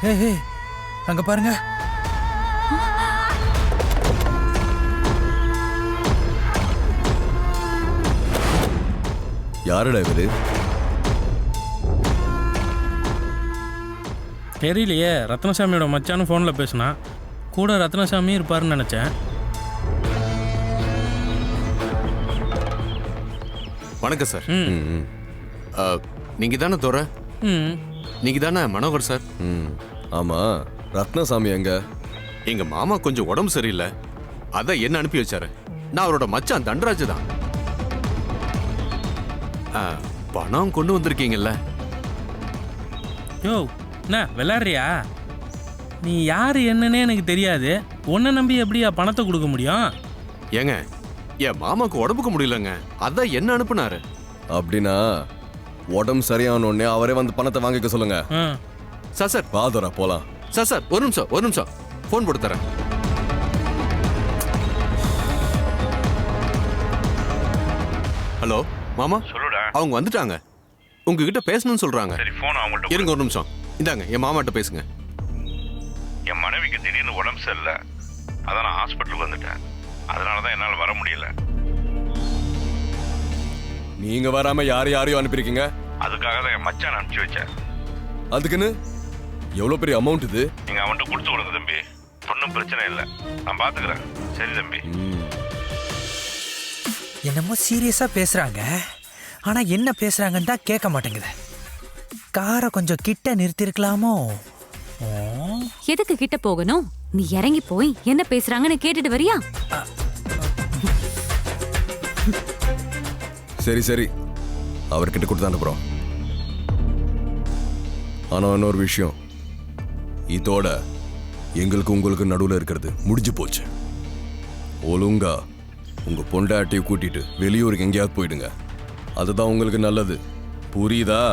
ஹே அங்க பாருங்க. யாருடா இவரு? தெரியலையே. ரத்னசாமியோட மச்சானும் ஃபோனில் பேசினா. கூட ரத்னசாமி இருப்பாருன்னு நினச்சேன். வணக்கம் சார். ம் நீங்க தானே துரை? ம் நீங்க தானே மனோகர் சார்? ம் ஆமா. ரத்னசாமி எங்க? எங்க மாமா கொஞ்சம் உடம்பு சரியில்லை, அதான் என்ன அனுப்பி வச்சாரு. நான் அவரோட மச்சான் தண்டராஜ் தான். பணம் கொண்டு வந்திருக்கீங்கல்ல? யோ என்ன விளாட்றியா? நீ யார் என்னன்னே எனக்கு தெரியாது. உன்னை நம்பி எப்படியா பணத்தை கொடுக்க முடியும்? ஏங்க, என் மாமாக்கு உடம்புக்கு முடியலங்க, அதான் என்ன அனுப்புனாரு. அப்படின்னா உடம்பு சரியான உடனே அவரே வந்து பணத்தை வாங்கிக்க சொல்லுங்க. ஆ சார் சார் பாதுரா போலாம். சார் ஒரு நிமிஷம் ஃபோன் போட்டு தரேன். ஹலோ மாமா. சொல்லுடா. அவங்க வந்துட்டாங்க, உங்ககிட்ட பேசணும்னு சொல்றாங்க. சரி, போன் அவங்கள்ட்ட இருங்க ஒரு நிமிஷம். இந்தாங்க, என் மாமாட்ட பேசுங்க. என் மனைவிக்கு திடீர்னு உடம்பு சரியில்லை, அதான் நான் ஹாஸ்பிட்டலுக்கு வந்துட்டேன். அதனால தான் என்னால் வர முடியல. நீங்க வராம யாரையும் அனுப்பியிருக்கீங்க? அதுக்காக தான் என் மச்சான் அனுப்பிச்சு வச்சேன். அதுக்குன்னு எவ்வளவு பெரிய அமௌண்ட் இது? நீங்கள் அவன்கிட்ட கொடுத்து கொடுங்க தம்பி, ஒன்றும் பிரச்சனை இல்லை, நான் பார்த்துக்கிறேன். சரி தம்பி. என்னமோ சீரியஸா பேசுறாங்க, ஆனா என்ன பேசுறாங்கன்னு தான் கேட்க மாட்டேங்குது. காரை கொஞ்சம் கிட்ட நிறுத்திருக்கலாமோ? எதுக்கு கிட்ட போகணும்? நீ இறங்கி போய் என்ன பேசுறாங்கன்னு கேட்டுட்டு வரியா? சரி அவர்கிட்ட கொடுத்து அனுப்புறோம். ஆனா இன்னொரு விஷயம், இதோட எங்களுக்கு உங்களுக்கு நடுவில் இருக்கிறது முடிஞ்சு போச்சு. ஒழுங்கா உங்க பொண்டாட்டியை கூட்டிட்டு வெளியூருக்கு எங்கேயாவது போயிடுங்க. அதுதான் உங்களுக்கு நல்லது. புரியுதா?